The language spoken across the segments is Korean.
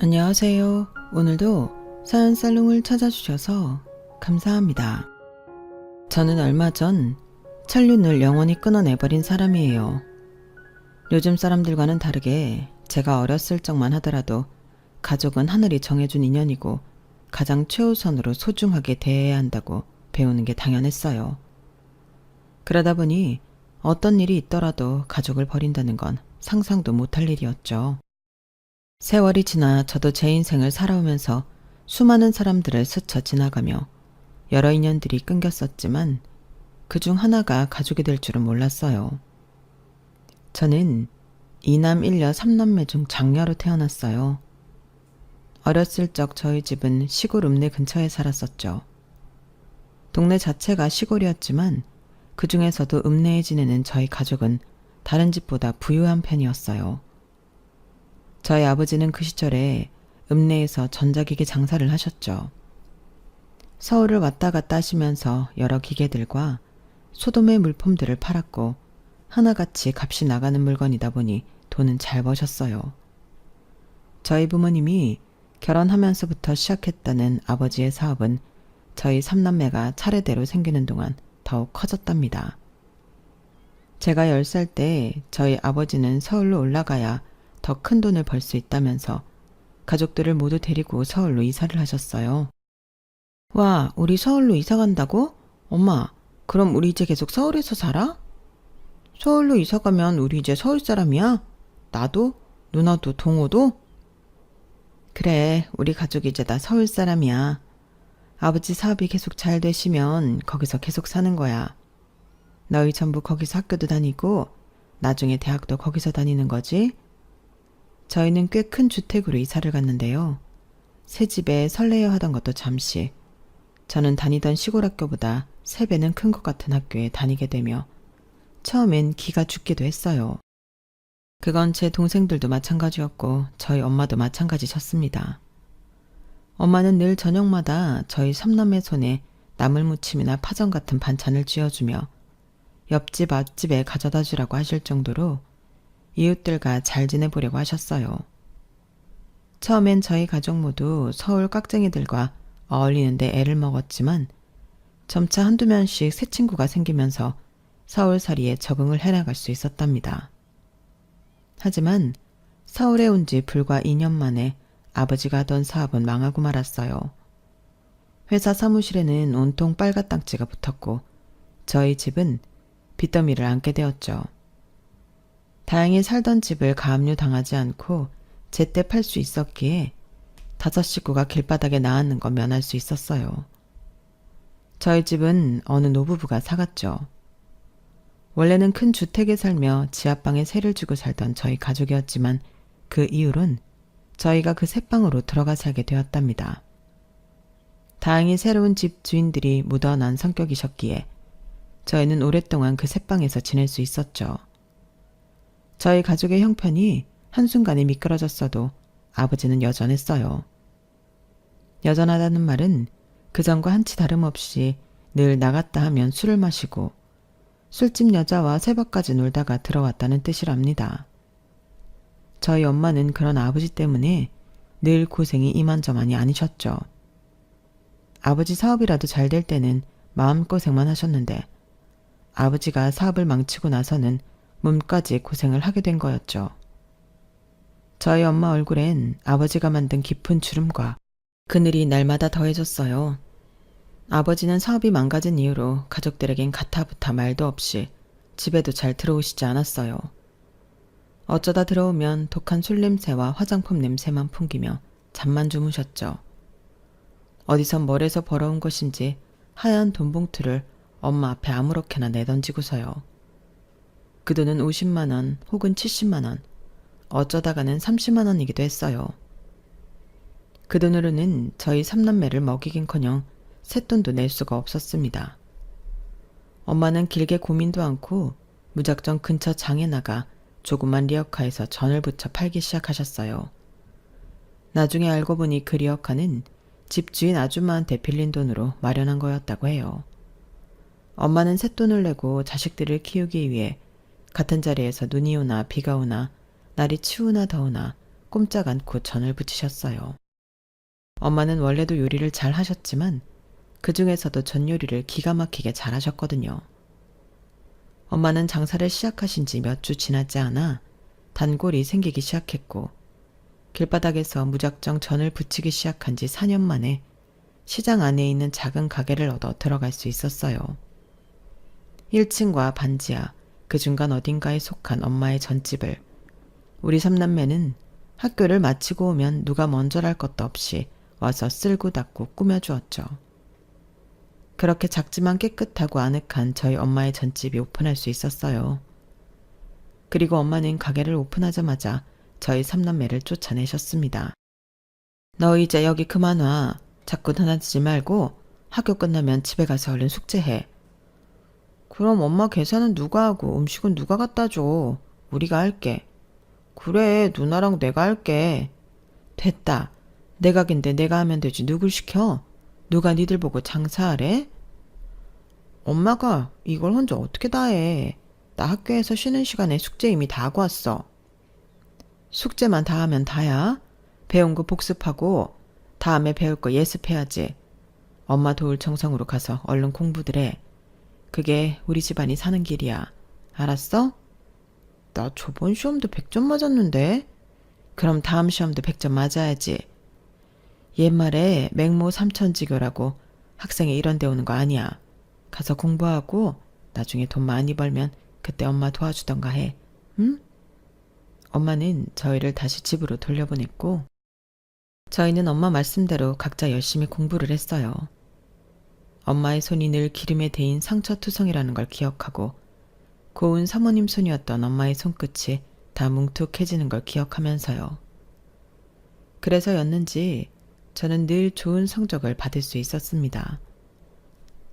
안녕하세요. 오늘도 사연 살롱을 찾아주셔서 감사합니다. 저는 얼마 전 천륜을 영원히 끊어내버린 사람이에요. 요즘 사람들과는 다르게 제가 어렸을 적만 하더라도 가족은 하늘이 정해준 인연이고 가장 최우선으로 소중하게 대해야 한다고 배우는 게 당연했어요. 그러다 보니 어떤 일이 있더라도 가족을 버린다는 건 상상도 못할 일이었죠. 세월이 지나 저도 제 인생을 살아오면서 수많은 사람들을 스쳐 지나가며 여러 인연들이 끊겼었지만 그중 하나가 가족이 될 줄은 몰랐어요. 저는 이남 일녀 삼남매 중 장녀로 태어났어요. 어렸을 적 저희 집은 시골 읍내 근처에 살았었죠. 동네 자체가 시골이었지만 그 중에서도 읍내에 지내는 저희 가족은 다른 집보다 부유한 편이었어요. 저희 아버지는 그 시절에 읍내에서 전자기기 장사를 하셨죠. 서울을 왔다 갔다 하시면서 여러 기계들과 소도매 물품들을 팔았고 하나같이 값이 나가는 물건이다 보니 돈은 잘 버셨어요. 저희 부모님이 결혼하면서부터 시작했다는 아버지의 사업은 저희 삼남매가 차례대로 생기는 동안 더욱 커졌답니다. 제가 10살 때 저희 아버지는 서울로 올라가야 더 큰 돈을 벌 수 있다면서 가족들을 모두 데리고 서울로 이사를 하셨어요. 와, 우리 서울로 이사 간다고? 엄마, 그럼 우리 이제 계속 서울에서 살아? 서울로 이사 가면 우리 이제 서울 사람이야? 나도? 누나도? 동호도? 그래, 우리 가족 이제 다 서울 사람이야. 아버지 사업이 계속 잘 되시면 거기서 계속 사는 거야. 너희 전부 거기서 학교도 다니고 나중에 대학도 거기서 다니는 거지? 저희는 꽤 큰 주택으로 이사를 갔는데요. 새 집에 설레어 하던 것도 잠시, 저는 다니던 시골 학교보다 3배는 큰 것 같은 학교에 다니게 되며 처음엔 기가 죽기도 했어요. 그건 제 동생들도 마찬가지였고 저희 엄마도 마찬가지셨습니다. 엄마는 늘 저녁마다 저희 삼남매 손에 나물무침이나 파전 같은 반찬을 쥐어주며 옆집 앞집에 가져다 주라고 하실 정도로 이웃들과 잘 지내보려고 하셨어요. 처음엔 저희 가족 모두 서울 깍쟁이들과 어울리는데 애를 먹었지만 점차 한두 명씩 새 친구가 생기면서 서울살이에 적응을 해나갈 수 있었답니다. 하지만 서울에 온 지 불과 2년 만에 아버지가 하던 사업은 망하고 말았어요. 회사 사무실에는 온통 빨갛딱지가 붙었고 저희 집은 빚더미를 안게 되었죠. 다행히 살던 집을 가압류 당하지 않고 제때 팔 수 있었기에 5 식구가 길바닥에 나앉는 건 면할 수 있었어요. 저희 집은 어느 노부부가 사갔죠. 원래는 큰 주택에 살며 지하방에 세를 주고 살던 저희 가족이었지만 그 이후론 저희가 그 새방으로 들어가 살게 되었답니다. 다행히 새로운 집 주인들이 묻어난 성격이셨기에 저희는 오랫동안 그 새방에서 지낼 수 있었죠. 저희 가족의 형편이 한순간에 미끄러졌어도 아버지는 여전했어요. 여전하다는 말은 그전과 한치 다름없이 늘 나갔다 하면 술을 마시고 술집 여자와 새벽까지 놀다가 들어왔다는 뜻이랍니다. 저희 엄마는 그런 아버지 때문에 늘 고생이 이만저만이 아니셨죠. 아버지 사업이라도 잘 될 때는 마음고생만 하셨는데 아버지가 사업을 망치고 나서는 몸까지 고생을 하게 된 거였죠. 저희 엄마 얼굴엔 아버지가 만든 깊은 주름과 그늘이 날마다 더해졌어요. 아버지는 사업이 망가진 이후로 가족들에겐 가타부타 말도 없이 집에도 잘 들어오시지 않았어요. 어쩌다 들어오면 독한 술 냄새와 화장품 냄새만 풍기며 잠만 주무셨죠. 어디선 멀에서 벌어온 것인지 하얀 돈봉투를 엄마 앞에 아무렇게나 내던지고서요. 그 돈은 50만 원 혹은 70만 원, 어쩌다가는 30만 원이기도 했어요. 그 돈으로는 저희 삼남매를 먹이긴커녕 새돈도 낼 수가 없었습니다. 엄마는 길게 고민도 않고 무작정 근처 장에 나가 조그만 리어카에서 전을 붙여 팔기 시작하셨어요. 나중에 알고 보니 그 리어카는 집주인 아줌마한테 빌린 돈으로 마련한 거였다고 해요. 엄마는 새돈을 내고 자식들을 키우기 위해 같은 자리에서 눈이 오나 비가 오나 날이 추우나 더우나 꼼짝 않고 전을 부치셨어요. 엄마는 원래도 요리를 잘 하셨지만 그 중에서도 전 요리를 기가 막히게 잘 하셨거든요. 엄마는 장사를 시작하신 지 몇 주 지나지 않아 단골이 생기기 시작했고 길바닥에서 무작정 전을 부치기 시작한 지 4년 만에 시장 안에 있는 작은 가게를 얻어 들어갈 수 있었어요. 1층과 반지하 그 중간 어딘가에 속한 엄마의 전집을 우리 삼남매는 학교를 마치고 오면 누가 먼저랄 것도 없이 와서 쓸고 닦고 꾸며주었죠. 그렇게 작지만 깨끗하고 아늑한 저희 엄마의 전집이 오픈할 수 있었어요. 그리고 엄마는 가게를 오픈하자마자 저희 삼남매를 쫓아내셨습니다. 너 이제 여기 그만 와. 자꾸 다니지 말고 학교 끝나면 집에 가서 얼른 숙제해. 그럼 엄마 계산은 누가 하고 음식은 누가 갖다 줘? 우리가 할게. 그래, 누나랑 내가 할게. 됐다. 내 가게인데 내가 하면 되지. 누굴 시켜? 누가 니들 보고 장사하래? 엄마가 이걸 혼자 어떻게 다 해. 나 학교에서 쉬는 시간에 숙제 이미 다 하고 왔어. 숙제만 다 하면 다야. 배운 거 복습하고 다음에 배울 거 예습해야지. 엄마 도울 정성으로 가서 얼른 공부들 해. 그게 우리 집안이 사는 길이야. 알았어? 나 저번 시험도 100점 맞았는데? 그럼 다음 시험도 100점 맞아야지. 옛말에 맹모 삼천지교라고 학생이 이런 데 오는 거 아니야. 가서 공부하고 나중에 돈 많이 벌면 그때 엄마 도와주던가 해. 응? 엄마는 저희를 다시 집으로 돌려보냈고 저희는 엄마 말씀대로 각자 열심히 공부를 했어요. 엄마의 손이 늘 기름에 데인 상처투성이라는 걸 기억하고 고운 사모님 손이었던 엄마의 손끝이 다 뭉툭해지는 걸 기억하면서요. 그래서였는지 저는 늘 좋은 성적을 받을 수 있었습니다.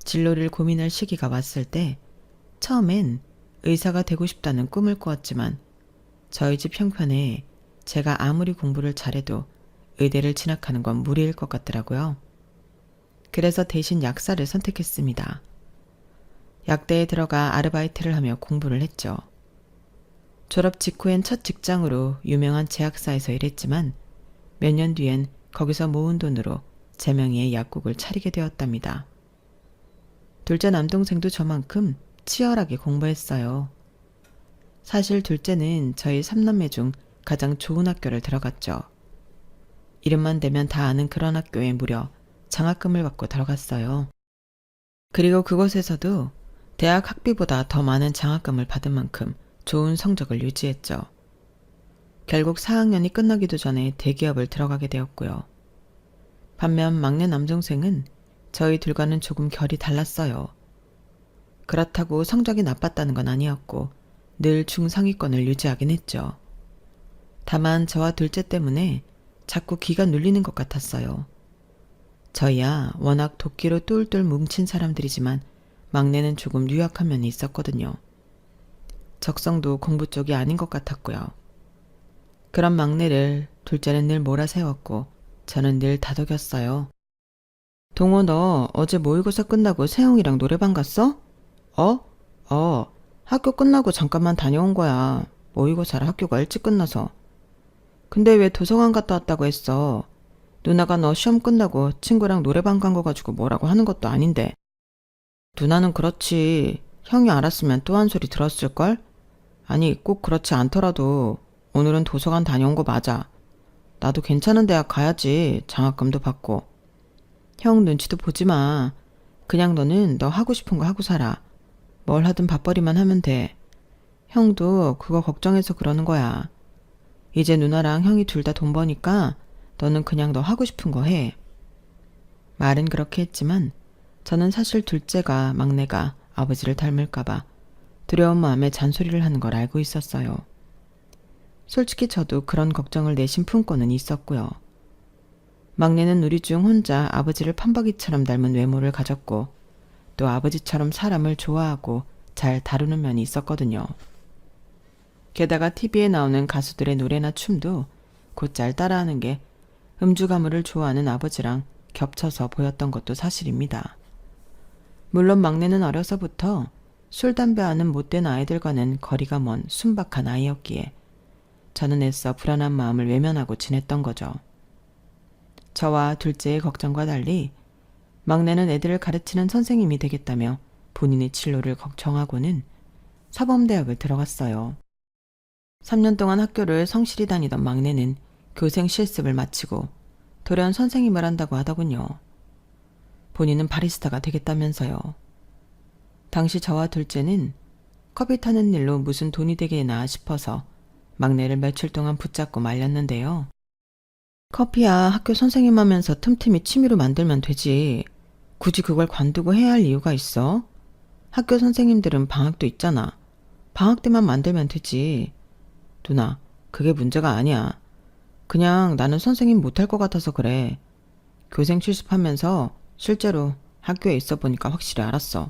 진로를 고민할 시기가 왔을 때 처음엔 의사가 되고 싶다는 꿈을 꾸었지만 저희 집 형편에 제가 아무리 공부를 잘해도 의대를 진학하는 건 무리일 것 같더라고요. 그래서 대신 약사를 선택했습니다. 약대에 들어가 아르바이트를 하며 공부를 했죠. 졸업 직후엔 첫 직장으로 유명한 제약사에서 일했지만 몇 년 뒤엔 거기서 모은 돈으로 제 명의의 약국을 차리게 되었답니다. 둘째 남동생도 저만큼 치열하게 공부했어요. 사실 둘째는 저희 삼남매 중 가장 좋은 학교를 들어갔죠. 이름만 대면 다 아는 그런 학교에 무려 장학금을 받고 들어갔어요. 그리고 그곳에서도 대학 학비보다 더 많은 장학금을 받은 만큼 좋은 성적을 유지했죠. 결국 4학년이 끝나기도 전에 대기업을 들어가게 되었고요. 반면 막내 남동생은 저희 둘과는 조금 결이 달랐어요. 그렇다고 성적이 나빴다는 건 아니었고 늘 중상위권을 유지하긴 했죠. 다만 저와 둘째 때문에 자꾸 기가 눌리는 것 같았어요. 저희야 워낙 도끼로 똘똘 뭉친 사람들이지만 막내는 조금 유약한 면이 있었거든요. 적성도 공부 쪽이 아닌 것 같았고요. 그런 막내를 둘째는 늘 몰아세웠고 저는 늘 다독였어요. 동호 너 어제 모의고사 끝나고 세영이랑 노래방 갔어? 학교 끝나고 잠깐만 다녀온 거야. 모의고사를 학교가 일찍 끝나서. 근데 왜 도서관 갔다 왔다고 했어? 누나가 너 시험 끝나고 친구랑 노래방 간 거 가지고 뭐라고 하는 것도 아닌데. 누나는 그렇지. 형이 알았으면 또 한 소리 들었을걸? 아니 꼭 그렇지 않더라도 오늘은 도서관 다녀온 거 맞아. 나도 괜찮은 대학 가야지. 장학금도 받고. 형 눈치도 보지 마. 그냥 너는 너 하고 싶은 거 하고 살아. 뭘 하든 밥벌이만 하면 돼. 형도 그거 걱정해서 그러는 거야. 이제 누나랑 형이 둘 다 돈 버니까 너는 그냥 너 하고 싶은 거 해. 말은 그렇게 했지만 저는 사실 둘째가 막내가 아버지를 닮을까봐 두려운 마음에 잔소리를 하는 걸 알고 있었어요. 솔직히 저도 그런 걱정을 내심 품고는 있었고요. 막내는 우리 중 혼자 아버지를 판박이처럼 닮은 외모를 가졌고 또 아버지처럼 사람을 좋아하고 잘 다루는 면이 있었거든요. 게다가 TV에 나오는 가수들의 노래나 춤도 곧잘 따라하는 게 음주 가무를 좋아하는 아버지랑 겹쳐서 보였던 것도 사실입니다. 물론 막내는 어려서부터 술, 담배 하는 못된 아이들과는 거리가 먼 순박한 아이였기에 저는 애써 불안한 마음을 외면하고 지냈던 거죠. 저와 둘째의 걱정과 달리 막내는 애들을 가르치는 선생님이 되겠다며 본인의 진로를 정하고는 사범대학을 들어갔어요. 3년 동안 학교를 성실히 다니던 막내는 교생 실습을 마치고 돌연 선생님을 한다고 하더군요. 본인은 바리스타가 되겠다면서요. 당시 저와 둘째는 커피 타는 일로 무슨 돈이 되게나 싶어서 막내를 며칠 동안 붙잡고 말렸는데요. 커피야 학교 선생님 하면서 틈틈이 취미로 만들면 되지. 굳이 그걸 관두고 해야 할 이유가 있어? 학교 선생님들은 방학도 있잖아. 방학 때만 만들면 되지. 누나, 그게 문제가 아니야. 그냥 나는 선생님 못할 것 같아서 그래. 교생 실습하면서 실제로 학교에 있어 보니까 확실히 알았어.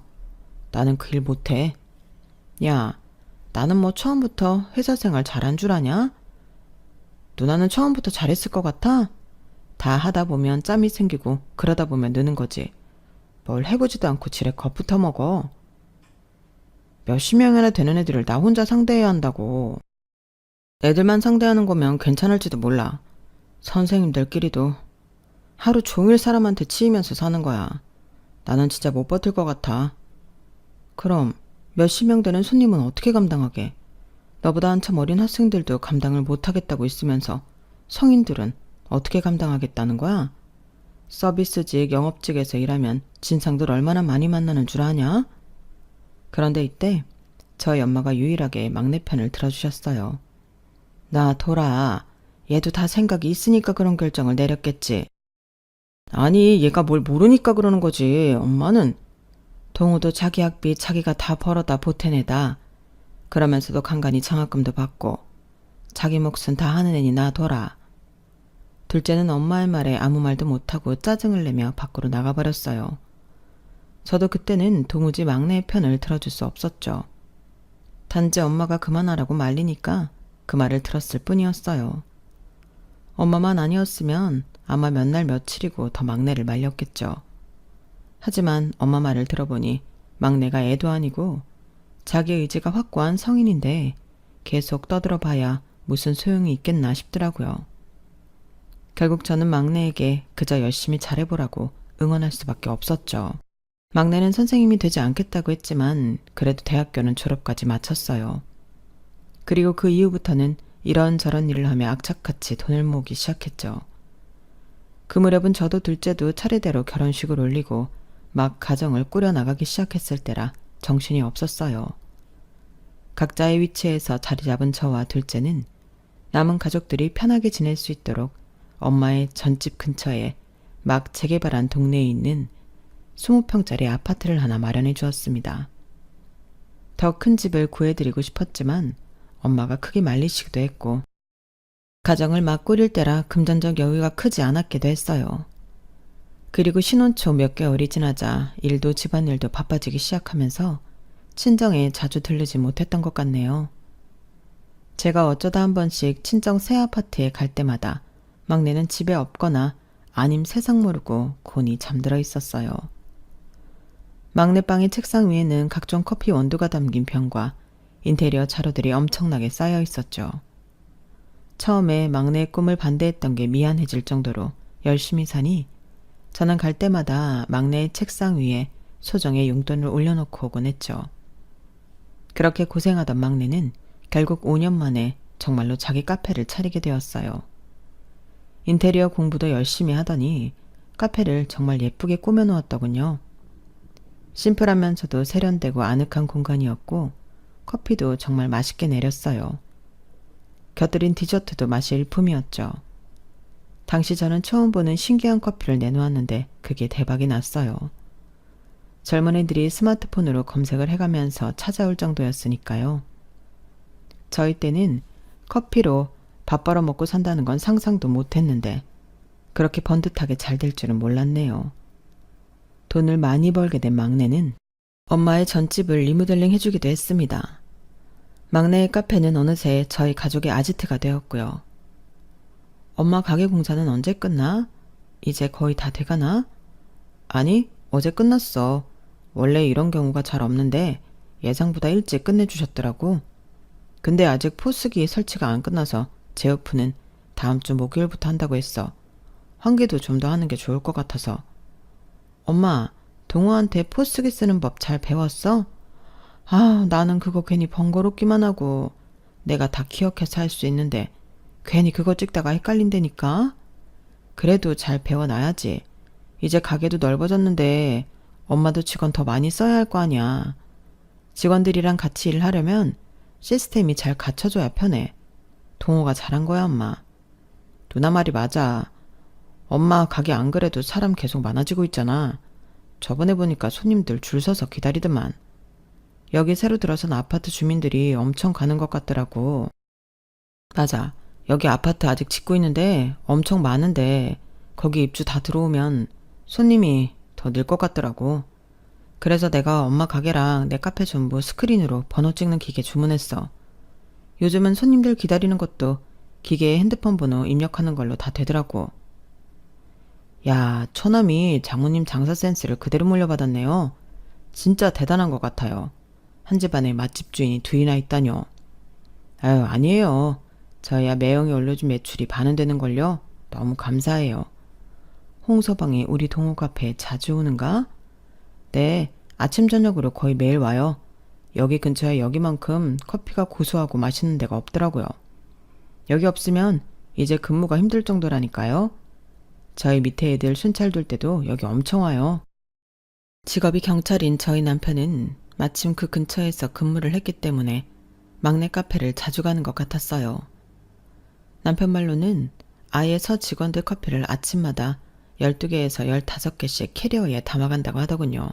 나는 그 일 못해. 야, 나는 뭐 처음부터 회사 생활 잘한 줄 아냐? 누나는 처음부터 잘했을 것 같아? 다 하다 보면 짬이 생기고 그러다 보면 느는 거지. 뭘 해보지도 않고 지레 겁부터 먹어. 몇십 명이나 되는 애들을 나 혼자 상대해야 한다고. 애들만 상대하는 거면 괜찮을지도 몰라. 선생님들끼리도 하루 종일 사람한테 치이면서 사는 거야. 나는 진짜 못 버틸 것 같아. 그럼 몇십 명 되는 손님은 어떻게 감당하게? 너보다 한참 어린 학생들도 감당을 못하겠다고 있으면서 성인들은 어떻게 감당하겠다는 거야? 서비스직, 영업직에서 일하면 진상들 얼마나 많이 만나는 줄 아냐? 그런데 이때 저희 엄마가 유일하게 막내 편을 들어주셨어요. 나 돌아. 얘도 다 생각이 있으니까 그런 결정을 내렸겠지. 아니, 얘가 뭘 모르니까 그러는 거지. 엄마는 동우도 자기 학비 자기가 다 벌어다 보태내다. 그러면서도 간간히 장학금도 받고 자기 몫은 다 하는 애니 놔둬라. 둘째는 엄마의 말에 아무 말도 못하고 짜증을 내며 밖으로 나가버렸어요. 저도 그때는 도무지 막내의 편을 들어줄 수 없었죠. 단지 엄마가 그만하라고 말리니까 그 말을 들었을 뿐이었어요. 엄마만 아니었으면 아마 몇 날 며칠이고 더 막내를 말렸겠죠. 하지만 엄마 말을 들어보니 막내가 애도 아니고 자기 의지가 확고한 성인인데 계속 떠들어봐야 무슨 소용이 있겠나 싶더라고요. 결국 저는 막내에게 그저 열심히 잘해보라고 응원할 수밖에 없었죠. 막내는 선생님이 되지 않겠다고 했지만 그래도 대학교는 졸업까지 마쳤어요. 그리고 그 이후부터는 이런저런 일을 하며 악착같이 돈을 모으기 시작했죠. 그 무렵은 저도 둘째도 차례대로 결혼식을 올리고 막 가정을 꾸려나가기 시작했을 때라 정신이 없었어요. 각자의 위치에서 자리 잡은 저와 둘째는 남은 가족들이 편하게 지낼 수 있도록 엄마의 전집 근처에 막 재개발한 동네에 있는 20평짜리 아파트를 하나 마련해 주었습니다. 더 큰 집을 구해드리고 싶었지만 엄마가 크게 말리시기도 했고 가정을 막 꾸릴 때라 금전적 여유가 크지 않았기도 했어요. 그리고 신혼 초 몇 개월이 지나자 일도 집안일도 바빠지기 시작하면서 친정에 자주 들르지 못했던 것 같네요. 제가 어쩌다 한 번씩 친정 새 아파트에 갈 때마다 막내는 집에 없거나 아님 세상 모르고 곤히 잠들어 있었어요. 막내 방의 책상 위에는 각종 커피 원두가 담긴 병과 인테리어 자료들이 엄청나게 쌓여 있었죠. 처음에 막내의 꿈을 반대했던 게 미안해질 정도로 열심히 사니 저는 갈 때마다 막내의 책상 위에 소정의 용돈을 올려놓고 오곤 했죠. 그렇게 고생하던 막내는 결국 5년 만에 정말로 자기 카페를 차리게 되었어요. 인테리어 공부도 열심히 하더니 카페를 정말 예쁘게 꾸며놓았더군요. 심플하면서도 세련되고 아늑한 공간이었고 커피도 정말 맛있게 내렸어요. 곁들인 디저트도 맛이 일품이었죠. 당시 저는 처음 보는 신기한 커피를 내놓았는데 그게 대박이 났어요. 젊은 애들이 스마트폰으로 검색을 해가면서 찾아올 정도였으니까요. 저희 때는 커피로 밥 벌어먹고 산다는 건 상상도 못했는데 그렇게 번듯하게 잘 될 줄은 몰랐네요. 돈을 많이 벌게 된 막내는 엄마의 전집을 리모델링 해주기도 했습니다. 막내의 카페는 어느새 저희 가족의 아지트가 되었고요. 엄마 가게 공사는 언제 끝나? 이제 거의 다 돼가나? 아니, 어제 끝났어. 원래 이런 경우가 잘 없는데 예상보다 일찍 끝내주셨더라고. 근데 아직 포스기 설치가 안 끝나서 제어프는 다음 주 목요일부터 한다고 했어. 환기도 좀 더 하는 게 좋을 것 같아서. 엄마, 동호한테 포스기 쓰는 법 잘 배웠어? 아, 나는 그거 괜히 번거롭기만 하고 내가 다 기억해서 할 수 있는데 괜히 그거 찍다가 헷갈린다니까? 그래도 잘 배워놔야지. 이제 가게도 넓어졌는데 엄마도 직원 더 많이 써야 할 거 아니야. 직원들이랑 같이 일을 하려면 시스템이 잘 갖춰줘야 편해. 동호가 잘한 거야, 엄마. 누나 말이 맞아. 엄마 가게 안 그래도 사람 계속 많아지고 있잖아. 저번에 보니까 손님들 줄 서서 기다리더만. 여기 새로 들어선 아파트 주민들이 엄청 가는 것 같더라고. 맞아. 여기 아파트 아직 짓고 있는데 엄청 많은데 거기 입주 다 들어오면 손님이 더 늘 것 같더라고. 그래서 내가 엄마 가게랑 내 카페 전부 스크린으로 번호 찍는 기계 주문했어. 요즘은 손님들 기다리는 것도 기계에 핸드폰 번호 입력하는 걸로 다 되더라고. 야, 처남이 장모님 장사 센스를 그대로 물려받았네요. 진짜 대단한 것 같아요. 한 집안에 맛집 주인이 둘이나 있다뇨. 아유, 아니에요. 저희야 매형이 올려준 매출이 반은 되는걸요. 너무 감사해요. 홍서방이 우리 동호 카페에 자주 오는가? 네, 아침 저녁으로 거의 매일 와요. 여기 근처에 여기만큼 커피가 고소하고 맛있는 데가 없더라고요. 여기 없으면 이제 근무가 힘들 정도라니까요. 저희 밑에 애들 순찰 돌 때도 여기 엄청 와요. 직업이 경찰인 저희 남편은 마침 그 근처에서 근무를 했기 때문에 막내 카페를 자주 가는 것 같았어요. 남편 말로는 아예 서 직원들 커피를 아침마다 12개에서 15개씩 캐리어에 담아간다고 하더군요.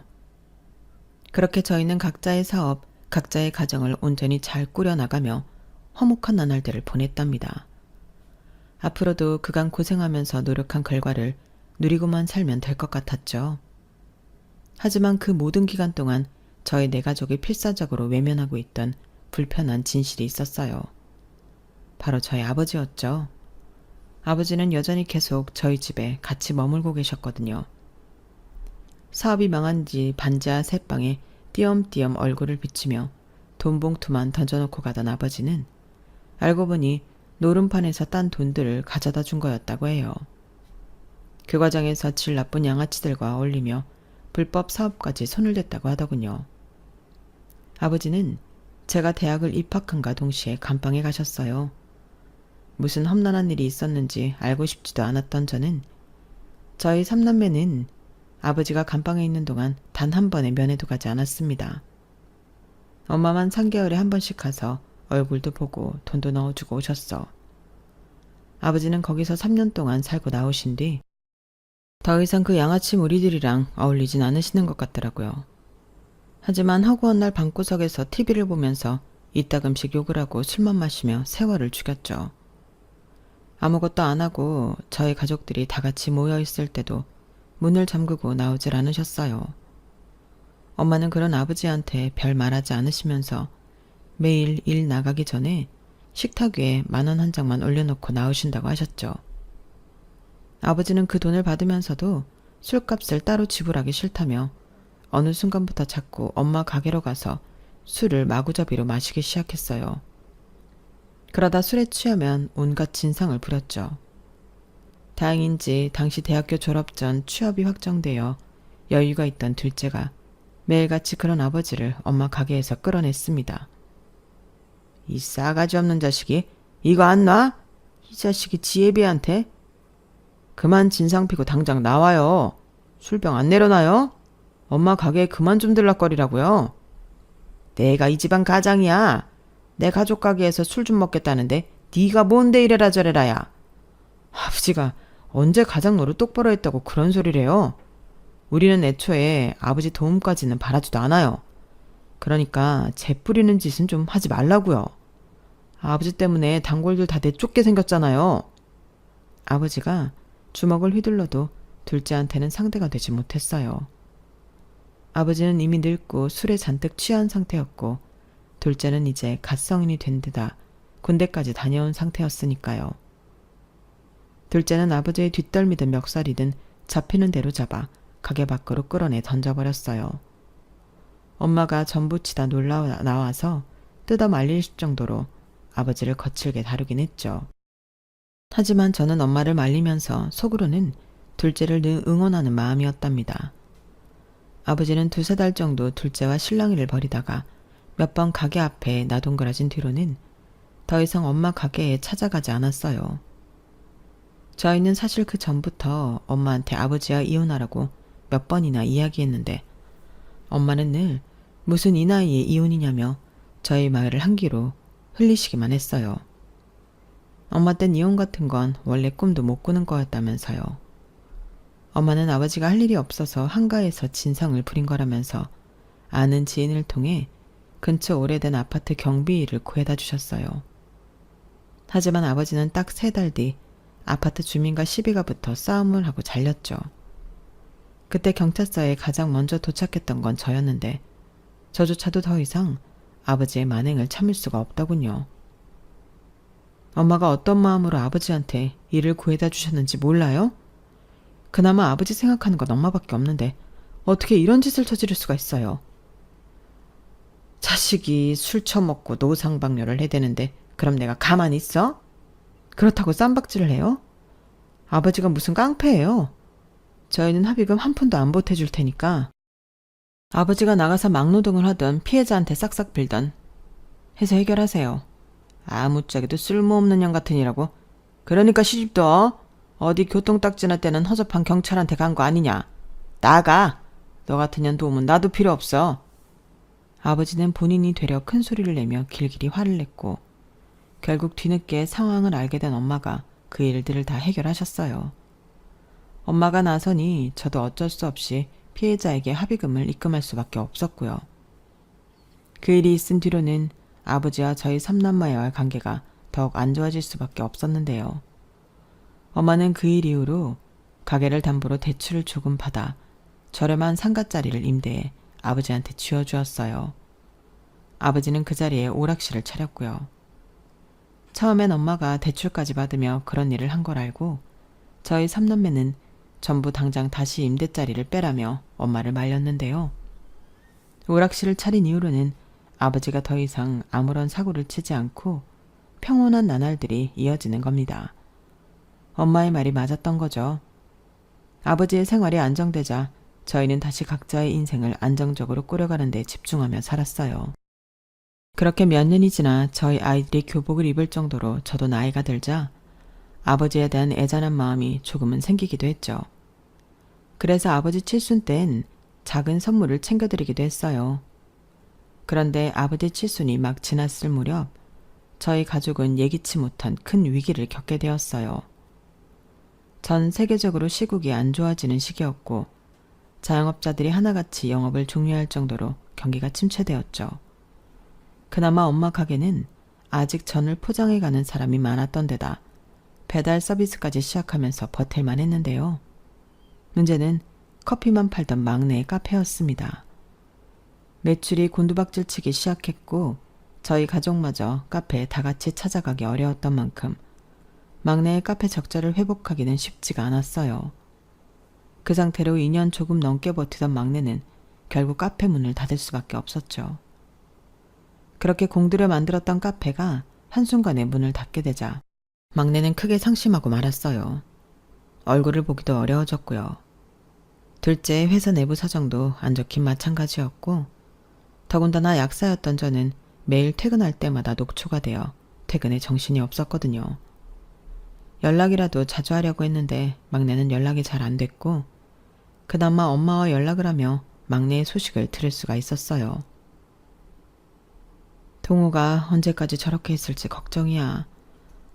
그렇게 저희는 각자의 사업, 각자의 가정을 온전히 잘 꾸려나가며 화목한 나날들을 보냈답니다. 앞으로도 그간 고생하면서 노력한 결과를 누리고만 살면 될 것 같았죠. 하지만 그 모든 기간 동안 저희 네 가족이 필사적으로 외면하고 있던 불편한 진실이 있었어요. 바로 저희 아버지였죠. 아버지는 여전히 계속 저희 집에 같이 머물고 계셨거든요. 사업이 망한 지 반지하 새방에 띄엄띄엄 얼굴을 비치며 돈 봉투만 던져놓고 가던 아버지는 알고 보니 노름판에서 딴 돈들을 가져다 준 거였다고 해요. 그 과정에서 질 나쁜 양아치들과 어울리며 불법 사업까지 손을 댔다고 하더군요. 아버지는 제가 대학을 입학한과 동시에 감방에 가셨어요. 무슨 험난한 일이 있었는지 알고 싶지도 않았던 저는 저희 삼남매는 아버지가 감방에 있는 동안 단 한 번의 면회도 가지 않았습니다. 엄마만 3개월에 한 번씩 가서 얼굴도 보고 돈도 넣어주고 오셨어. 아버지는 거기서 3년 동안 살고 나오신 뒤 더 이상 그 양아치 무리들이랑 어울리진 않으시는 것 같더라고요. 하지만 허구한 날 방구석에서 TV를 보면서 이따금씩 욕을 하고 술만 마시며 세월을 죽였죠. 아무것도 안 하고 저희 가족들이 다 같이 모여 있을 때도 문을 잠그고 나오질 않으셨어요. 엄마는 그런 아버지한테 별 말하지 않으시면서 매일 일 나가기 전에 식탁 위에 10,000원 한 장만 올려놓고 나오신다고 하셨죠. 아버지는 그 돈을 받으면서도 술값을 따로 지불하기 싫다며 어느 순간부터 자꾸 엄마 가게로 가서 술을 마구잡이로 마시기 시작했어요. 그러다 술에 취하면 온갖 진상을 부렸죠. 다행인지 당시 대학교 졸업 전 취업이 확정되어 여유가 있던 둘째가 매일같이 그런 아버지를 엄마 가게에서 끌어냈습니다. 이 싸가지 없는 자식이 이거 안 놔? 이 자식이 지혜비한테? 그만 진상 피고 당장 나와요. 술병 안 내려놔요? 엄마 가게에 그만 좀 들락거리라고요. 내가 이 집안 가장이야. 내 가족 가게에서 술 좀 먹겠다는데 네가 뭔데 이래라 저래라야. 아버지가 언제 가장 노릇 똑바로 했다고 그런 소리래요. 우리는 애초에 아버지 도움까지는 바라지도 않아요. 그러니까 재 뿌리는 짓은 좀 하지 말라고요. 아버지 때문에 단골들 다 내쫓게 생겼잖아요. 아버지가 주먹을 휘둘러도 둘째한테는 상대가 되지 못했어요. 아버지는 이미 늙고 술에 잔뜩 취한 상태였고 둘째는 이제 갓 성인이 된 데다 군대까지 다녀온 상태였으니까요. 둘째는 아버지의 뒷덜미든 멱살이든 잡히는 대로 잡아 가게 밖으로 끌어내 던져버렸어요. 엄마가 전부치다 놀라 나와서 뜯어 말릴 정도로 아버지를 거칠게 다루긴 했죠. 하지만 저는 엄마를 말리면서 속으로는 둘째를 늘 응원하는 마음이었답니다. 아버지는 2~3달 정도 둘째와 실랑이를 벌이다가 몇 번 가게 앞에 나동그라진 뒤로는 더 이상 엄마 가게에 찾아가지 않았어요. 저희는 사실 그 전부터 엄마한테 아버지와 이혼하라고 몇 번이나 이야기했는데 엄마는 늘 무슨 이 나이에 이혼이냐며 저희 말을 한 귀로 흘리시기만 했어요. 엄마 땐 이혼 같은 건 원래 꿈도 못 꾸는 거였다면서요. 엄마는 아버지가 할 일이 없어서 한가해서 진상을 부린 거라면서 아는 지인을 통해 근처 오래된 아파트 경비일을 구해다 주셨어요. 하지만 아버지는 딱 3달 뒤 아파트 주민과 시비가 붙어 싸움을 하고 잘렸죠. 그때 경찰서에 가장 먼저 도착했던 건 저였는데 저조차도 더 이상 아버지의 만행을 참을 수가 없더군요. 엄마가 어떤 마음으로 아버지한테 일을 구해다 주셨는지 몰라요? 그나마 아버지 생각하는 건 엄마밖에 없는데 어떻게 이런 짓을 저지를 수가 있어요? 자식이 술 처먹고 노상방뇨를 해대는데 그럼 내가 가만히 있어? 그렇다고 쌈박질을 해요? 아버지가 무슨 깡패예요? 저희는 합의금 한 푼도 안 보태줄 테니까 아버지가 나가서 막노동을 하던 피해자한테 싹싹 빌던 해서 해결하세요. 아무짝에도 쓸모없는 년 같은 이라고. 그러니까 시집도 어디 교통딱지나 때는 허접한 경찰한테 간 거 아니냐. 나가. 너 같은 년 도움은 나도 필요 없어. 아버지는 본인이 되려 큰 소리를 내며 길길이 화를 냈고 결국 뒤늦게 상황을 알게 된 엄마가 그 일들을 다 해결하셨어요. 엄마가 나서니 저도 어쩔 수 없이 피해자에게 합의금을 입금할 수밖에 없었고요. 그 일이 있은 뒤로는 아버지와 저희 3남매와의 관계가 더욱 안 좋아질 수밖에 없었는데요. 엄마는 그 일 이후로 가게를 담보로 대출을 조금 받아 저렴한 상가짜리를 임대해 아버지한테 쥐어주었어요. 아버지는 그 자리에 오락실을 차렸고요. 처음엔 엄마가 대출까지 받으며 그런 일을 한 걸 알고 저희 3남매는 전부 당장 다시 임대자리를 빼라며 엄마를 말렸는데요. 오락실을 차린 이후로는 아버지가 더 이상 아무런 사고를 치지 않고 평온한 나날들이 이어지는 겁니다. 엄마의 말이 맞았던 거죠. 아버지의 생활이 안정되자 저희는 다시 각자의 인생을 안정적으로 꾸려가는 데 집중하며 살았어요. 그렇게 몇 년이 지나 저희 아이들이 교복을 입을 정도로 저도 나이가 들자 아버지에 대한 애잔한 마음이 조금은 생기기도 했죠. 그래서 아버지 칠순 땐 작은 선물을 챙겨드리기도 했어요. 그런데 아버지 칠순이 막 지났을 무렵 저희 가족은 예기치 못한 큰 위기를 겪게 되었어요. 전 세계적으로 시국이 안 좋아지는 시기였고 자영업자들이 하나같이 영업을 종료할 정도로 경기가 침체되었죠. 그나마 엄마 가게는 아직 전을 포장해가는 사람이 많았던 데다 배달 서비스까지 시작하면서 버틸만 했는데요. 문제는 커피만 팔던 막내의 카페였습니다. 매출이 곤두박질치기 시작했고 저희 가족마저 카페에 다 같이 찾아가기 어려웠던 만큼 막내의 카페 적자를 회복하기는 쉽지가 않았어요. 그 상태로 2년 조금 넘게 버티던 막내는 결국 카페 문을 닫을 수밖에 없었죠. 그렇게 공들여 만들었던 카페가 한순간에 문을 닫게 되자 막내는 크게 상심하고 말았어요. 얼굴을 보기도 어려워졌고요. 둘째 회사 내부 사정도 안 좋긴 마찬가지였고 더군다나 약사였던 저는 매일 퇴근할 때마다 녹초가 되어 퇴근에 정신이 없었거든요. 연락이라도 자주 하려고 했는데 막내는 연락이 잘 안 됐고 그나마 엄마와 연락을 하며 막내의 소식을 들을 수가 있었어요. 동호가 언제까지 저렇게 있을지 걱정이야.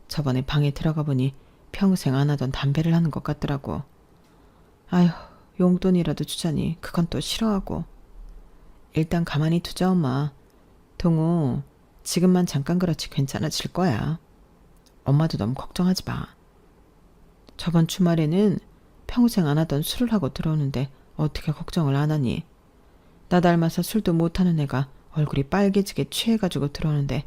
저번에 방에 들어가 보니 평생 안 하던 담배를 하는 것 같더라고. 아휴, 용돈이라도 주자니 그건 또 싫어하고. 일단 가만히 두자 엄마. 동호 지금만 잠깐 그렇지 괜찮아질 거야. 엄마도 너무 걱정하지 마. 저번 주말에는 평생 안 하던 술을 하고 들어오는데 어떻게 걱정을 안 하니. 나 닮아서 술도 못하는 애가 얼굴이 빨개지게 취해가지고 들어오는데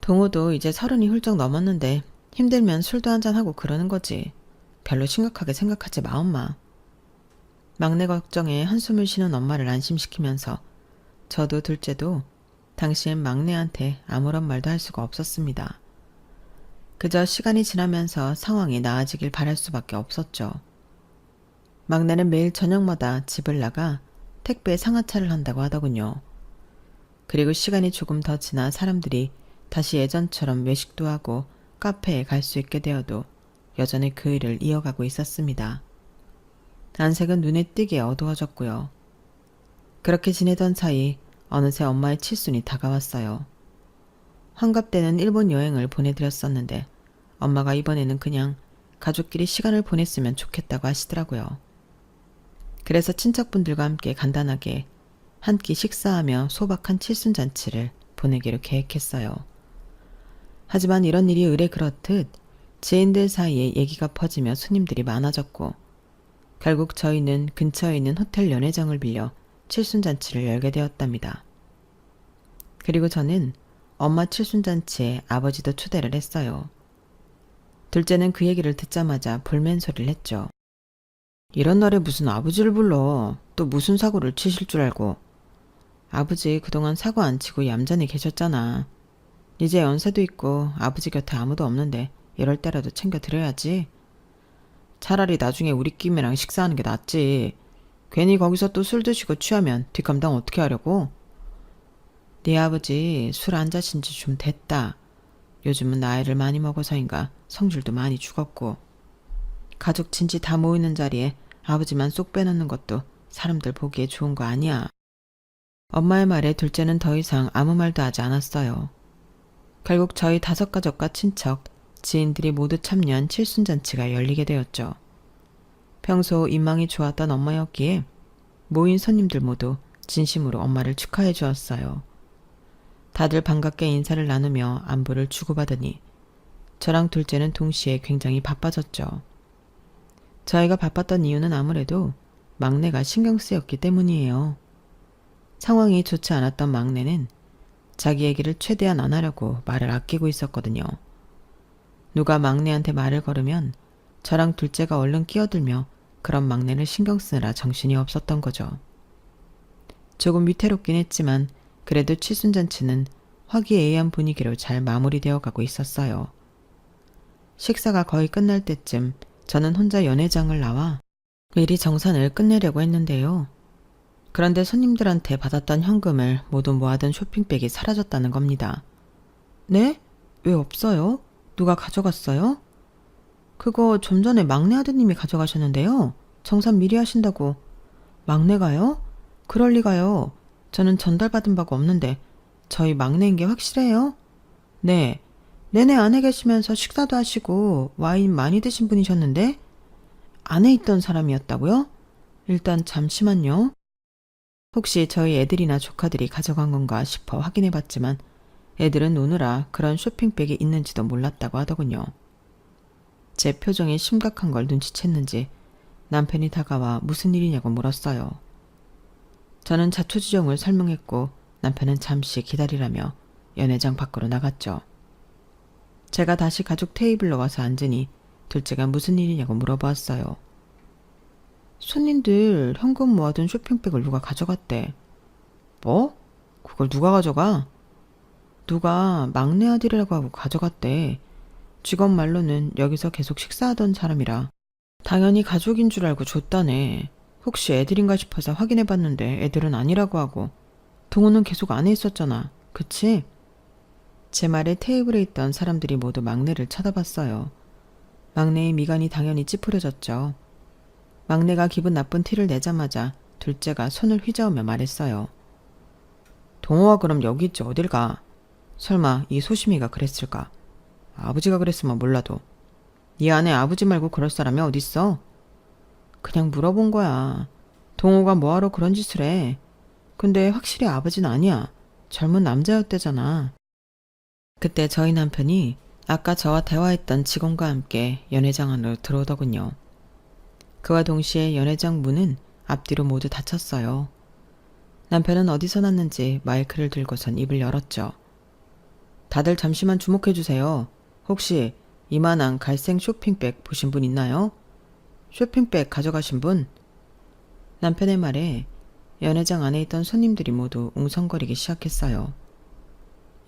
동호도 이제 30이 훌쩍 넘었는데 힘들면 술도 한잔하고 그러는 거지. 별로 심각하게 생각하지 마 엄마. 막내 걱정에 한숨을 쉬는 엄마를 안심시키면서 저도 둘째도 당시엔 막내한테 아무런 말도 할 수가 없었습니다. 그저 시간이 지나면서 상황이 나아지길 바랄 수밖에 없었죠. 막내는 매일 저녁마다 집을 나가 택배 상하차를 한다고 하더군요. 그리고 시간이 조금 더 지나 사람들이 다시 예전처럼 외식도 하고 카페에 갈 수 있게 되어도 여전히 그 일을 이어가고 있었습니다. 안색은 눈에 띄게 어두워졌고요. 그렇게 지내던 사이 어느새 엄마의 칠순이 다가왔어요. 환갑 때는 일본 여행을 보내드렸었는데 엄마가 이번에는 그냥 가족끼리 시간을 보냈으면 좋겠다고 하시더라고요. 그래서 친척분들과 함께 간단하게 한 끼 식사하며 소박한 칠순잔치를 보내기로 계획했어요. 하지만 이런 일이 의례 그렇듯 지인들 사이에 얘기가 퍼지며 손님들이 많아졌고 결국 저희는 근처에 있는 호텔 연회장을 빌려 칠순잔치를 열게 되었답니다. 그리고 저는 엄마 칠순잔치에 아버지도 초대를 했어요. 둘째는 그 얘기를 듣자마자 불맨소리를 했죠. 이런 날에 무슨 아버지를 불러. 또 무슨 사고를 치실 줄 알고. 아버지 그동안 사고 안 치고 얌전히 계셨잖아. 이제 연세도 있고 아버지 곁에 아무도 없는데 이럴 때라도 챙겨드려야지. 차라리 나중에 우리끼리랑 식사하는 게 낫지. 괜히 거기서 또 술 드시고 취하면 뒷감당 어떻게 하려고? 네 아버지 술 안 자신 지 좀 됐다. 요즘은 나이를 많이 먹어서인가 성질도 많이 죽었고. 가족 친지 다 모이는 자리에 아버지만 쏙 빼놓는 것도 사람들 보기에 좋은 거 아니야. 엄마의 말에 둘째는 더 이상 아무 말도 하지 않았어요. 결국 저희 5가족과 친척, 지인들이 모두 참여한 칠순잔치가 열리게 되었죠. 평소 인망이 좋았던 엄마였기에 모인 손님들 모두 진심으로 엄마를 축하해 주었어요. 다들 반갑게 인사를 나누며 안부를 주고받으니 저랑 둘째는 동시에 굉장히 바빠졌죠. 저희가 바빴던 이유는 아무래도 막내가 신경 쓰였기 때문이에요. 상황이 좋지 않았던 막내는 자기 얘기를 최대한 안 하려고 말을 아끼고 있었거든요. 누가 막내한테 말을 걸으면 저랑 둘째가 얼른 끼어들며 그런 막내를 신경 쓰느라 정신이 없었던 거죠. 조금 위태롭긴 했지만 그래도 칠순잔치는 화기애애한 분위기로 잘 마무리되어 가고 있었어요. 식사가 거의 끝날 때쯤 저는 혼자 연회장을 나와 미리 정산을 끝내려고 했는데요. 그런데 손님들한테 받았던 현금을 모두 모아둔 쇼핑백이 사라졌다는 겁니다. 네? 왜 없어요? 누가 가져갔어요? 그거 좀 전에 막내 아드님이 가져가셨는데요. 정산 미리 하신다고. 막내가요? 그럴 리가요. 저는 전달받은 바가 없는데 저희 막내인 게 확실해요? 네. 내내 안에 계시면서 식사도 하시고 와인 많이 드신 분이셨는데 안에 있던 사람이었다고요? 일단 잠시만요. 혹시 저희 애들이나 조카들이 가져간 건가 싶어 확인해봤지만 애들은 노느라 그런 쇼핑백이 있는지도 몰랐다고 하더군요. 제 표정이 심각한 걸 눈치챘는지 남편이 다가와 무슨 일이냐고 물었어요. 저는 자초지종을 설명했고 남편은 잠시 기다리라며 연회장 밖으로 나갔죠. 제가 다시 가족 테이블로 와서 앉으니 둘째가 무슨 일이냐고 물어보았어요. 손님들 현금 모아둔 쇼핑백을 누가 가져갔대. 뭐? 그걸 누가 가져가? 누가 막내 아들이라고 하고 가져갔대. 직원 말로는 여기서 계속 식사하던 사람이라 당연히 가족인 줄 알고 줬다네. 혹시 애들인가 싶어서 확인해봤는데 애들은 아니라고 하고 동호는 계속 안에 있었잖아. 그치? 제 말에 테이블에 있던 사람들이 모두 막내를 쳐다봤어요. 막내의 미간이 당연히 찌푸려졌죠. 막내가 기분 나쁜 티를 내자마자 둘째가 손을 휘저으며 말했어요. 동호가 그럼 여기 있지 어딜 가? 설마 이 소심이가 그랬을까? 아버지가 그랬으면 몰라도. 네 안에 아버지 말고 그럴 사람이 어딨어? 그냥 물어본 거야. 동호가 뭐하러 그런 짓을 해. 근데 확실히 아버지는 아니야. 젊은 남자였대잖아. 그때 저희 남편이 아까 저와 대화했던 직원과 함께 연회장 안으로 들어오더군요. 그와 동시에 연회장 문은 앞뒤로 모두 닫혔어요. 남편은 어디서 났는지 마이크를 들고선 입을 열었죠. 다들 잠시만 주목해주세요. 혹시 이만한 갈색 쇼핑백 보신 분 있나요? 쇼핑백 가져가신 분? 남편의 말에 연회장 안에 있던 손님들이 모두 웅성거리기 시작했어요.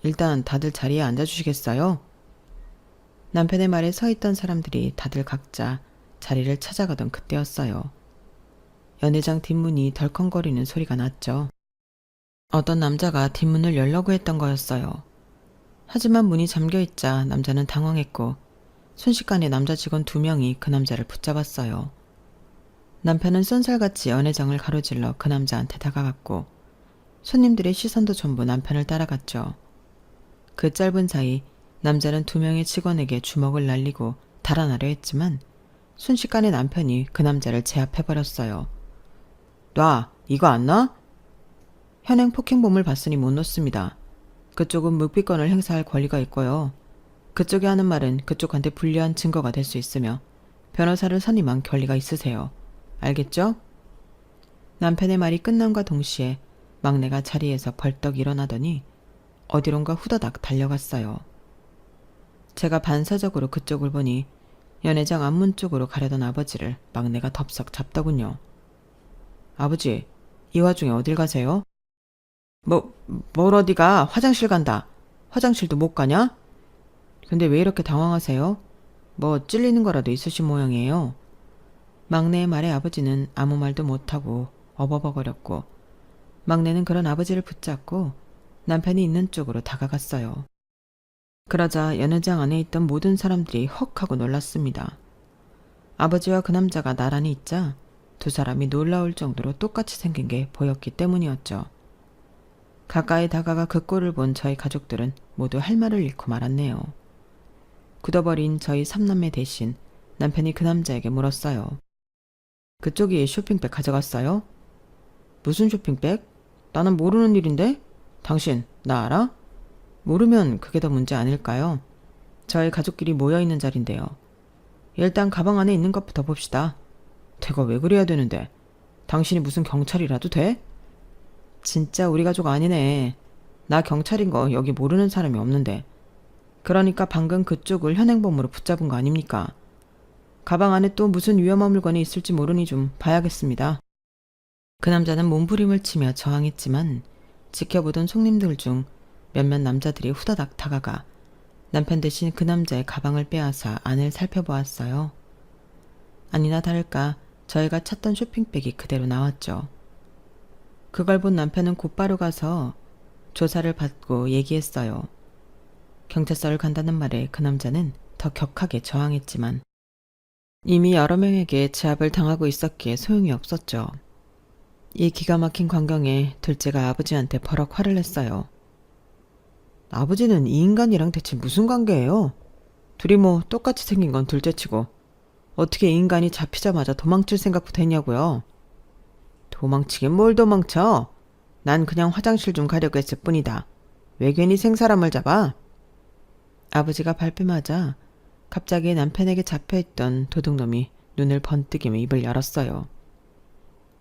일단 다들 자리에 앉아주시겠어요? 남편의 말에 서 있던 사람들이 다들 각자 자리를 찾아가던 그때였어요. 연회장 뒷문이 덜컹거리는 소리가 났죠. 어떤 남자가 뒷문을 열려고 했던 거였어요. 하지만 문이 잠겨있자 남자는 당황했고 순식간에 남자 직원 2명이 그 남자를 붙잡았어요. 남편은 쏜살같이 연회장을 가로질러 그 남자한테 다가갔고 손님들의 시선도 전부 남편을 따라갔죠. 그 짧은 사이 남자는 2명의 직원에게 주먹을 날리고 달아나려 했지만 순식간에 남편이 그 남자를 제압해버렸어요. 놔! 이거 안 놔? 현행 폭행범을 봤으니 못 놓습니다. 그쪽은 묵비권을 행사할 권리가 있고요. 그쪽이 하는 말은 그쪽한테 불리한 증거가 될 수 있으며 변호사를 선임한 권리가 있으세요. 알겠죠? 남편의 말이 끝남과 동시에 막내가 자리에서 벌떡 일어나더니 어디론가 후다닥 달려갔어요. 제가 반사적으로 그쪽을 보니 연회장 앞문 쪽으로 가려던 아버지를 막내가 덥석 잡더군요. 아버지, 이 와중에 어딜 가세요? 뭘 어디가? 화장실 간다. 화장실도 못 가냐? 근데 왜 이렇게 당황하세요? 뭐 찔리는 거라도 있으신 모양이에요. 막내의 말에 아버지는 아무 말도 못하고 어버버거렸고 막내는 그런 아버지를 붙잡고 남편이 있는 쪽으로 다가갔어요. 그러자 연회장 안에 있던 모든 사람들이 헉 하고 놀랐습니다. 아버지와 그 남자가 나란히 있자 2사람이 놀라울 정도로 똑같이 생긴 게 보였기 때문이었죠. 가까이 다가가 그 꼴을 본 저희 가족들은 모두 할 말을 잃고 말았네요. 굳어버린 저희 3남매 대신 남편이 그 남자에게 물었어요. 그쪽이 쇼핑백 가져갔어요? 무슨 쇼핑백? 나는 모르는 일인데? 당신 나 알아? 모르면 그게 더 문제 아닐까요? 저희 가족끼리 모여있는 자리인데요. 일단 가방 안에 있는 것부터 봅시다. 내가 왜 그래야 되는데? 당신이 무슨 경찰이라도 돼? 진짜 우리 가족 아니네. 나 경찰인 거 여기 모르는 사람이 없는데. 그러니까 방금 그쪽을 현행범으로 붙잡은 거 아닙니까? 가방 안에 또 무슨 위험한 물건이 있을지 모르니 좀 봐야겠습니다. 그 남자는 몸부림을 치며 저항했지만 지켜보던 손님들 중 몇몇 남자들이 후다닥 다가가 남편 대신 그 남자의 가방을 빼앗아 안을 살펴보았어요. 아니나 다를까 저희가 찾던 쇼핑백이 그대로 나왔죠. 그걸 본 남편은 곧바로 가서 조사를 받고 얘기했어요. 경찰서를 간다는 말에 그 남자는 더 격하게 저항했지만 이미 여러 명에게 제압을 당하고 있었기에 소용이 없었죠. 이 기가 막힌 광경에 둘째가 아버지한테 버럭 화를 냈어요. 아버지는 이 인간이랑 대체 무슨 관계예요? 둘이 뭐 똑같이 생긴 건 둘째치고 어떻게 이 인간이 잡히자마자 도망칠 생각부터 했냐고요? 도망치긴 뭘 도망쳐? 난 그냥 화장실 좀 가려고 했을 뿐이다. 왜 괜히 생사람을 잡아? 아버지가 발뺌하자 갑자기 남편에게 잡혀있던 도둑놈이 눈을 번뜩이며 입을 열었어요.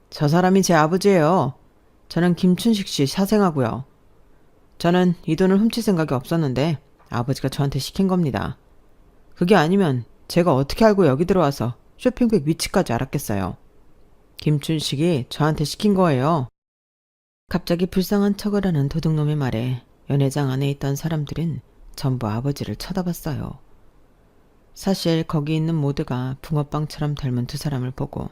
저 사람이 제 아버지예요. 저는 김춘식 씨 사생아고요. 저는 이 돈을 훔칠 생각이 없었는데 아버지가 저한테 시킨 겁니다. 그게 아니면 제가 어떻게 알고 여기 들어와서 쇼핑백 위치까지 알았겠어요. 김춘식이 저한테 시킨 거예요. 갑자기 불쌍한 척을 하는 도둑놈의 말에 연회장 안에 있던 사람들은 전부 아버지를 쳐다봤어요. 사실 거기 있는 모두가 붕어빵처럼 닮은 2사람을 보고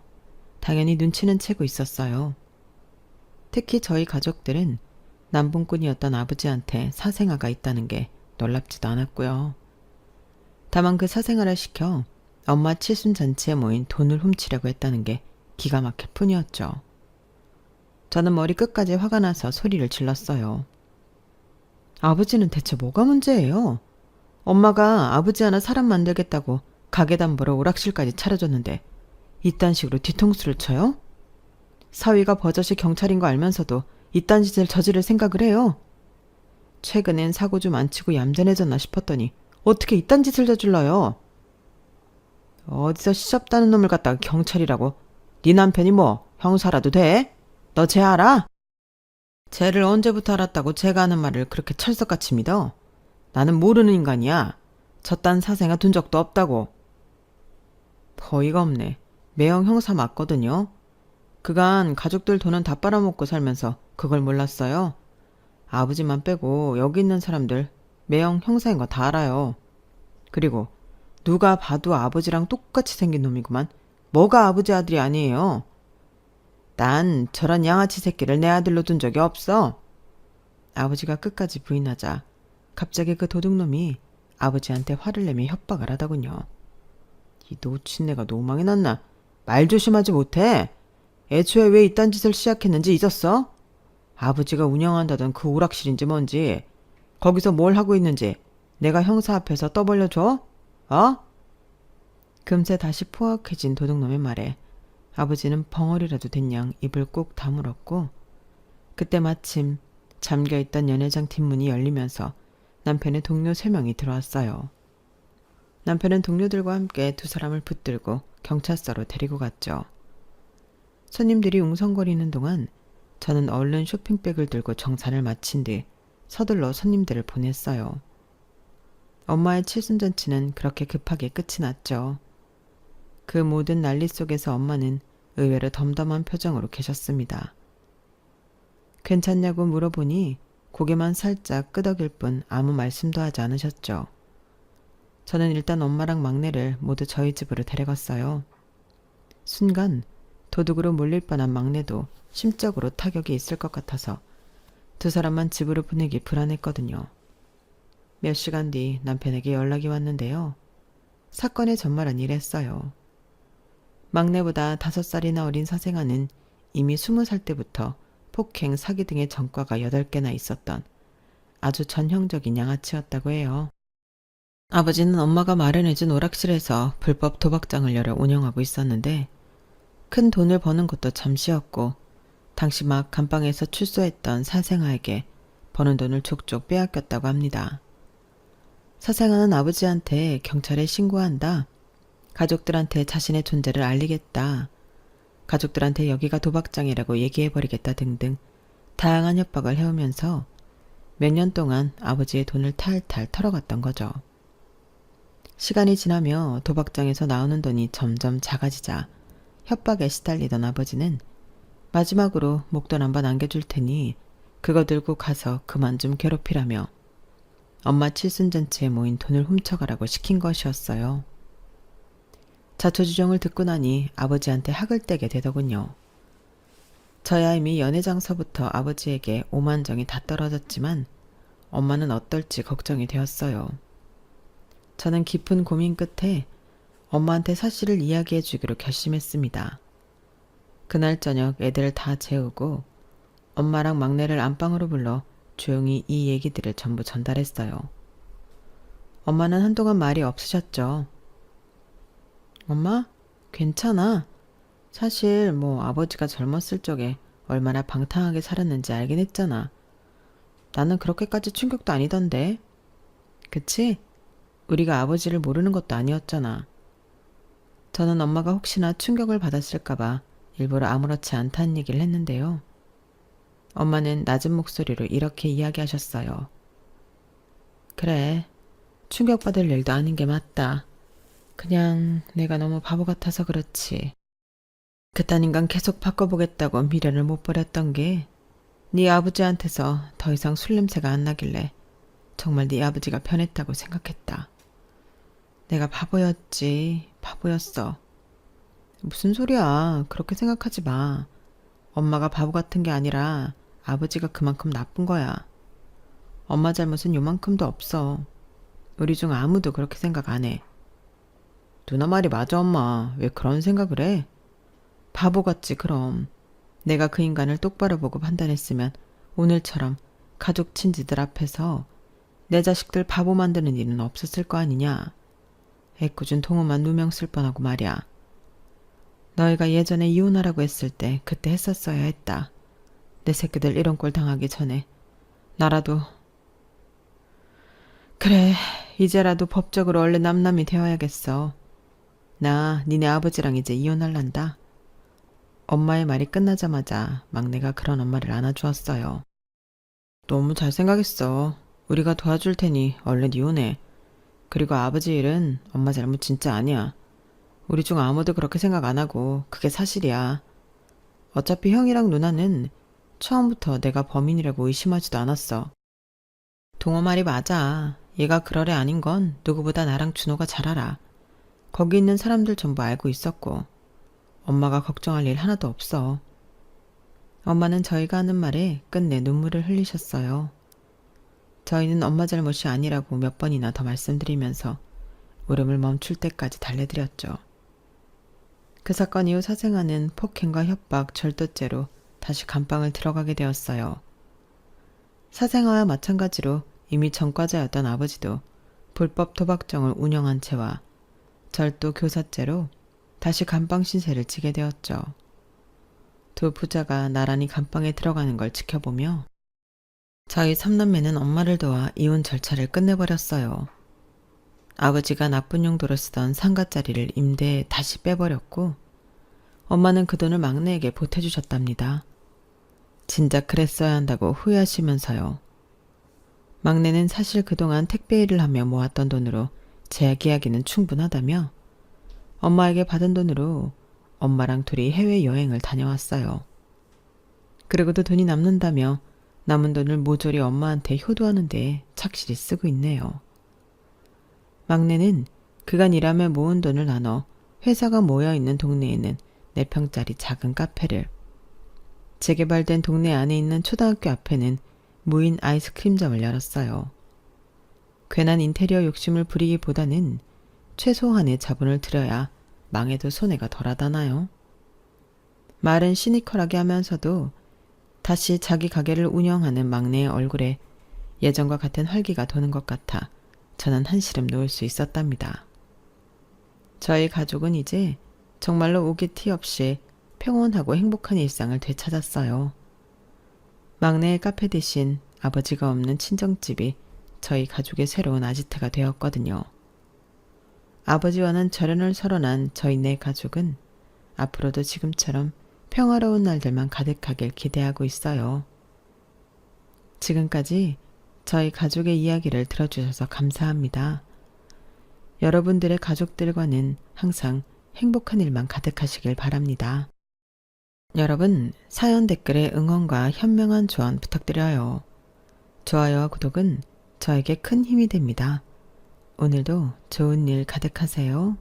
당연히 눈치는 채고 있었어요. 특히 저희 가족들은 남봉꾼이었던 아버지한테 사생아가 있다는 게 놀랍지도 않았고요. 다만 그 사생아를 시켜 엄마 칠순잔치에 모인 돈을 훔치려고 했다는 게 기가 막힐 뿐이었죠. 저는 머리 끝까지 화가 나서 소리를 질렀어요. 아버지는 대체 뭐가 문제예요? 엄마가 아버지 하나 사람 만들겠다고 가게 담보로 오락실까지 차려줬는데 이딴 식으로 뒤통수를 쳐요? 사위가 버젓이 경찰인 거 알면서도 이딴 짓을 저지를 생각을 해요. 최근엔 사고 좀 안 치고 얌전해졌나 싶었더니 어떻게 이딴 짓을 저질러요? 어디서 시접다는 놈을 갖다가 경찰이라고? 네 남편이 뭐 형사라도 돼? 너 쟤 알아? 쟤를 언제부터 알았다고 제가 하는 말을 그렇게 철석같이 믿어? 나는 모르는 인간이야. 저딴 사생아 둔 적도 없다고. 어이가 없네. 매형 형사 맞거든요. 그간 가족들 돈은 다 빨아먹고 살면서 그걸 몰랐어요. 아버지만 빼고 여기 있는 사람들 매형 형사인 거 다 알아요. 그리고 누가 봐도 아버지랑 똑같이 생긴 놈이구만. 뭐가 아버지 아들이 아니에요. 난 저런 양아치 새끼를 내 아들로 둔 적이 없어. 아버지가 끝까지 부인하자 갑자기 그 도둑놈이 아버지한테 화를 내며 협박을 하더군요. 이 노친네가 노망이 났나? 말 조심하지 못해? 애초에 왜 이딴 짓을 시작했는지 잊었어? 아버지가 운영한다던 그 오락실인지 뭔지, 거기서 뭘 하고 있는지 내가 형사 앞에서 떠벌려줘? 어? 금세 다시 포악해진 도둑놈의 말에 아버지는 벙어리라도 된 양 입을 꾹 다물었고, 그때 마침 잠겨있던 연회장 뒷문이 열리면서 남편의 동료 3명이 들어왔어요. 남편은 동료들과 함께 두 사람을 붙들고 경찰서로 데리고 갔죠. 손님들이 웅성거리는 동안 저는 얼른 쇼핑백을 들고 정산을 마친 뒤 서둘러 손님들을 보냈어요. 엄마의 칠순잔치는 그렇게 급하게 끝이 났죠. 그 모든 난리 속에서 엄마는 의외로 덤덤한 표정으로 계셨습니다. 괜찮냐고 물어보니 고개만 살짝 끄덕일 뿐 아무 말씀도 하지 않으셨죠. 저는 일단 엄마랑 막내를 모두 저희 집으로 데려갔어요. 순간 도둑으로 몰릴 뻔한 막내도 심적으로 타격이 있을 것 같아서 두 사람만 집으로 보내기 불안했거든요. 몇 시간 뒤 남편에게 연락이 왔는데요. 사건의 전말은 이랬어요. 막내보다 5살이나 어린 사생아는 이미 20살 때부터 폭행, 사기 등의 전과가 8개나 있었던 아주 전형적인 양아치였다고 해요. 아버지는 엄마가 마련해준 오락실에서 불법 도박장을 열어 운영하고 있었는데 큰 돈을 버는 것도 잠시였고, 당시 막 감방에서 출소했던 사생아에게 버는 돈을 족족 빼앗겼다고 합니다. 사생아는 아버지한테 경찰에 신고한다, 가족들한테 자신의 존재를 알리겠다, 가족들한테 여기가 도박장이라고 얘기해버리겠다 등등 다양한 협박을 해오면서 몇 년 동안 아버지의 돈을 탈탈 털어갔던 거죠. 시간이 지나며 도박장에서 나오는 돈이 점점 작아지자 협박에 시달리던 아버지는 마지막으로 목돈 한번 안겨줄 테니 그거 들고 가서 그만 좀 괴롭히라며 엄마 칠순잔치에 모인 돈을 훔쳐가라고 시킨 것이었어요. 자초지종을 듣고 나니 아버지한테 학을 떼게 되더군요. 저야 이미 연회장서부터 아버지에게 오만정이 다 떨어졌지만 엄마는 어떨지 걱정이 되었어요. 저는 깊은 고민 끝에 엄마한테 사실을 이야기해 주기로 결심했습니다. 그날 저녁 애들을 다 재우고 엄마랑 막내를 안방으로 불러 조용히 이 얘기들을 전부 전달했어요. 엄마는 한동안 말이 없으셨죠. 엄마, 괜찮아. 사실 아버지가 젊었을 적에 얼마나 방탕하게 살았는지 알긴 했잖아. 나는 그렇게까지 충격도 아니던데. 그치? 우리가 아버지를 모르는 것도 아니었잖아. 저는 엄마가 혹시나 충격을 받았을까봐 일부러 아무렇지 않다는 얘기를 했는데요. 엄마는 낮은 목소리로 이렇게 이야기하셨어요. 그래, 충격받을 일도 아닌 게 맞다. 그냥 내가 너무 바보 같아서 그렇지. 그딴 인간 계속 바꿔보겠다고 미련을 못 버렸던 게 네 아버지한테서 더 이상 술 냄새가 안 나길래 정말 네 아버지가 변했다고 생각했다. 내가 바보였지, 바보였어. 무슨 소리야, 그렇게 생각하지 마. 엄마가 바보 같은 게 아니라 아버지가 그만큼 나쁜 거야. 엄마 잘못은 요만큼도 없어. 우리 중 아무도 그렇게 생각 안 해. 누나 말이 맞아, 엄마. 왜 그런 생각을 해? 바보 같지, 그럼. 내가 그 인간을 똑바로 보고 판단했으면 오늘처럼 가족 친지들 앞에서 내 자식들 바보 만드는 일은 없었을 거 아니냐. 애꿎은 동호만 누명 쓸 뻔하고 말이야. 너희가 예전에 이혼하라고 했을 때 그때 했었어야 했다. 내 새끼들 이런 꼴 당하기 전에 나라도. 그래, 이제라도 법적으로 얼른 남남이 되어야겠어. 나 니네 아버지랑 이제 이혼할란다. 엄마의 말이 끝나자마자 막내가 그런 엄마를 안아주었어요. 너무 잘 생각했어. 우리가 도와줄 테니 얼른 이혼해. 그리고 아버지 일은 엄마 잘못 진짜 아니야. 우리 중 아무도 그렇게 생각 안 하고 그게 사실이야. 어차피 형이랑 누나는 처음부터 내가 범인이라고 의심하지도 않았어. 동호 말이 맞아. 얘가 그럴 애 아닌 건 누구보다 나랑 준호가 잘 알아. 거기 있는 사람들 전부 알고 있었고 엄마가 걱정할 일 하나도 없어. 엄마는 저희가 하는 말에 끝내 눈물을 흘리셨어요. 저희는 엄마 잘못이 아니라고 몇 번이나 더 말씀드리면서 울음을 멈출 때까지 달래드렸죠. 그 사건 이후 사생아는 폭행과 협박, 절도죄로 다시 감방을 들어가게 되었어요. 사생아와 마찬가지로 이미 전과자였던 아버지도 불법 도박정을 운영한 채와 절도 교사죄로 다시 감방 신세를 지게 되었죠. 두 부자가 나란히 감방에 들어가는 걸 지켜보며 저희 삼남매는 엄마를 도와 이혼 절차를 끝내버렸어요. 아버지가 나쁜 용도로 쓰던 상가자리를 임대에 다시 빼버렸고 엄마는 그 돈을 막내에게 보태주셨답니다. 진작 그랬어야 한다고 후회하시면서요. 막내는 사실 그동안 택배 일을 하며 모았던 돈으로 제약 이야기는 충분하다며 엄마에게 받은 돈으로 엄마랑 둘이 해외여행을 다녀왔어요. 그리고도 돈이 남는다며 남은 돈을 모조리 엄마한테 효도하는데 착실히 쓰고 있네요. 막내는 그간 일하며 모은 돈을 나눠 회사가 모여있는 동네에는 4평짜리 작은 카페를, 재개발된 동네 안에 있는 초등학교 앞에는 무인 아이스크림점을 열었어요. 괜한 인테리어 욕심을 부리기보다는 최소한의 자본을 들여야 망해도 손해가 덜하다나요? 말은 시니컬하게 하면서도 다시 자기 가게를 운영하는 막내의 얼굴에 예전과 같은 활기가 도는 것 같아 저는 한시름 놓을 수 있었답니다. 저희 가족은 이제 정말로 오기 티 없이 평온하고 행복한 일상을 되찾았어요. 막내의 카페 대신 아버지가 없는 친정집이 저희 가족의 새로운 아지트가 되었거든요. 아버지와는 절연을 설원한 저희 네 가족은 앞으로도 지금처럼 평화로운 날들만 가득하길 기대하고 있어요. 지금까지 저희 가족의 이야기를 들어주셔서 감사합니다. 여러분들의 가족들과는 항상 행복한 일만 가득하시길 바랍니다. 여러분, 사연 댓글에 응원과 현명한 조언 부탁드려요. 좋아요와 구독은 저에게 큰 힘이 됩니다. 오늘도 좋은 일 가득하세요.